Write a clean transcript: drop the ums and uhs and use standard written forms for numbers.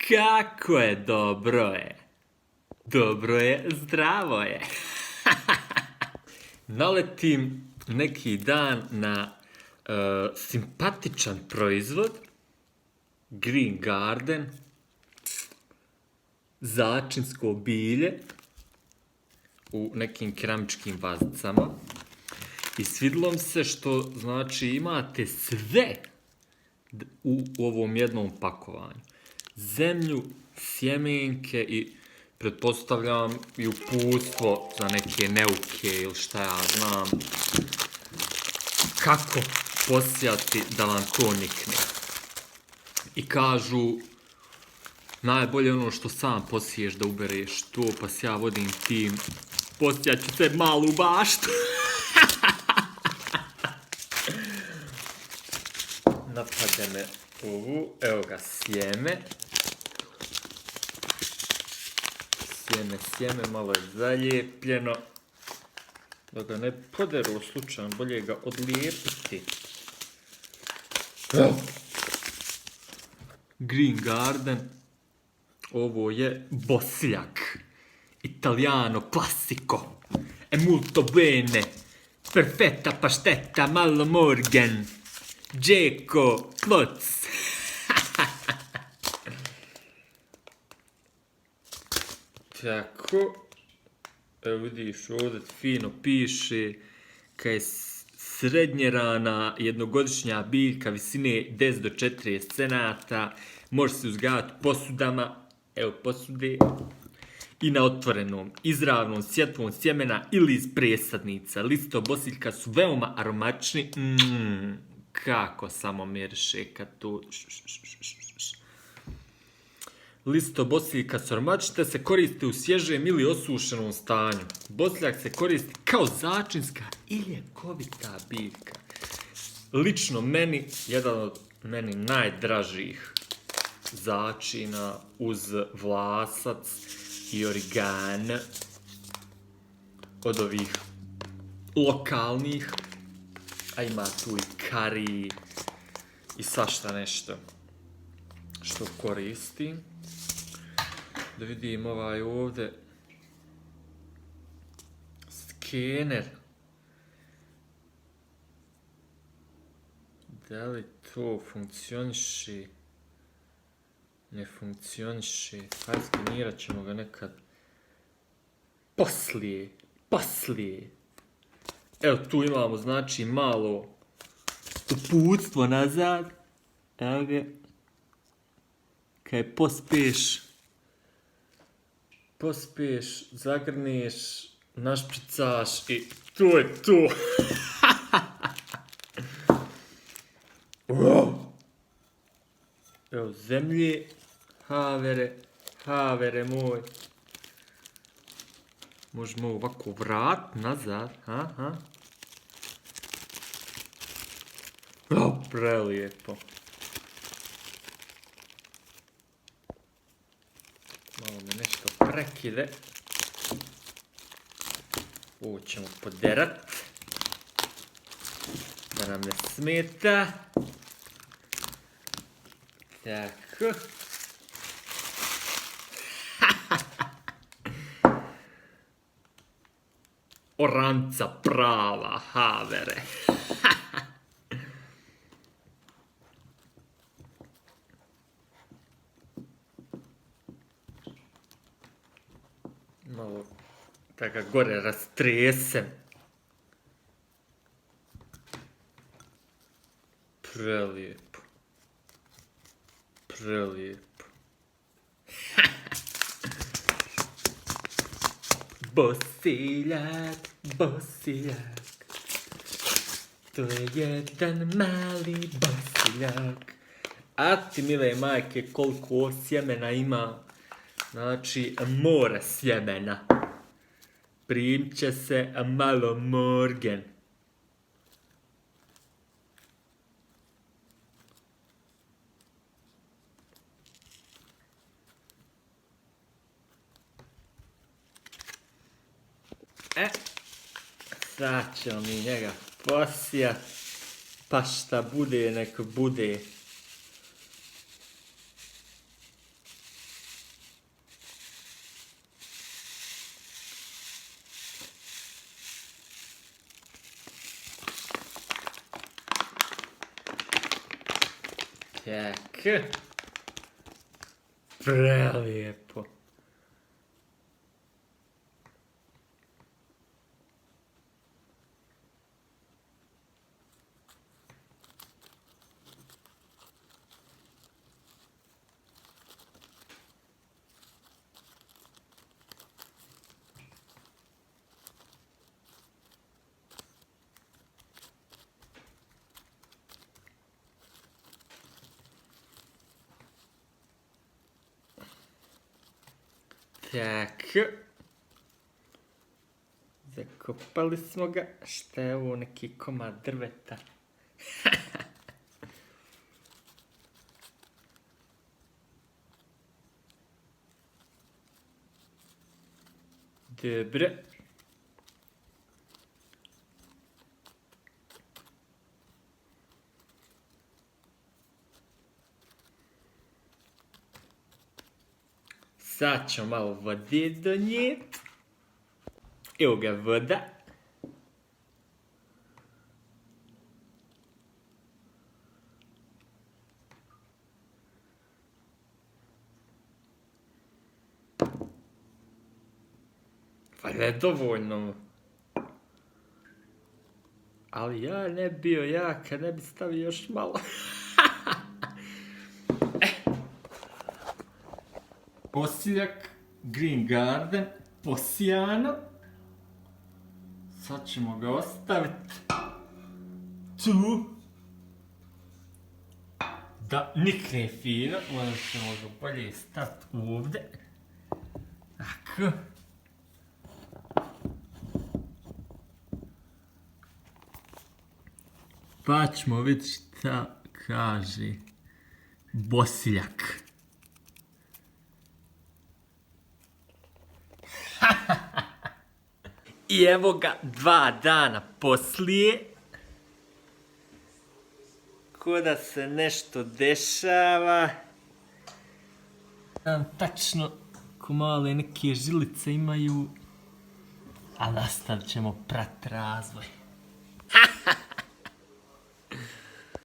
Kako je, dobro je. Dobro je, zdravo je. Naletim neki dan na simpatičan proizvod, Green Garden, začinsko bilje u nekim keramičkim vazicama. I svidilo mi se što, znači, imate sve u ovom jednom pakovanju. Zemlju, sjemenke i pretpostavljam i uputstvo za neke neuke ili šta ja znam. Kako posijati da vam to nikne. I kažu, najbolje ono što sam posiješ da ubereš to, pa se ja vodim tim, posijat ću se malu baštu. Napade me ovu, evo ga sjeme. Sjeme, malo je zalijepljeno. Da ga ne poderu slučajno, bolje ga odlijepiti. Green Garden. Ovo je bosiljak. Italiano classico. È molto bene. Perfetta pastetta malo morgan. Džeko, kloc. Tako. Evo vidiš ovdje fino piše kad je srednjerana jednogodišnja biljka visine 10 do 40 cenata. Može se uzgajati posudama. Evo posude. I na otvorenom, izravnom svjetlovom sjemena ili iz presadnica. Listo bosiljka su veoma aromatični. Kako samo miriše kad to... Listo bosiljka su aromatični te se koriste u svježem ili osušenom stanju. Bosiljak se koristi kao začinska i ljekovita biljka. Lično meni, jedan od meni najdražih začina uz vlasac i origan od ovih lokalnih, a ima tu i kari i svašta nešto što koristim. Da vidim ovaj ovdje skener. Da li to funkcioniše? Ne funkcioniše. Hajde, skenirat ćemo ga nekad poslije. Evo tu imamo, znači, malo uputstvo nazad. Evo ga. Kaj pospeš, zagrneš, našpricaš i to je to. Evo zemlje, havere moj. Možemo ovako vrat nazad, prelijepo. Malo me nešto prekide. Ovo ćemo poderat. Da nam ne smeta. Tako. Oranca prava, havere. Malo da ga gore rastresem. Prelijepo. Bosiljak. To je jedan mali bosiljak. A ti, mile majke, koliko sjemena ima. Znači, more sjemena. Primit će se malo morgen. Sad ćemo mi njega posijat, pa šta bude, nek bude. Tak. Prelijepo. Tak. Zakopali smo ga. Šta je ovo, neki komad drveta? Dobro. Sad ću malo vode donijeti. Evo ga voda. Pa je dovoljno. Ali ja ne bio ja kad ne bi stavio još malo. Osiljak, Green Garden, posijano. Sad ćemo ga ostaviti tu. Da nikne fino. Možda ćemo ga bolje staviti ovdje. Tako. Pa ćemo vidjeti šta kaže Bosiljak. I evo ga 2 dana poslije. Ko da se nešto dešava. Tačno ko male neke žilice imaju. A nastavit ćemo prat razvoj.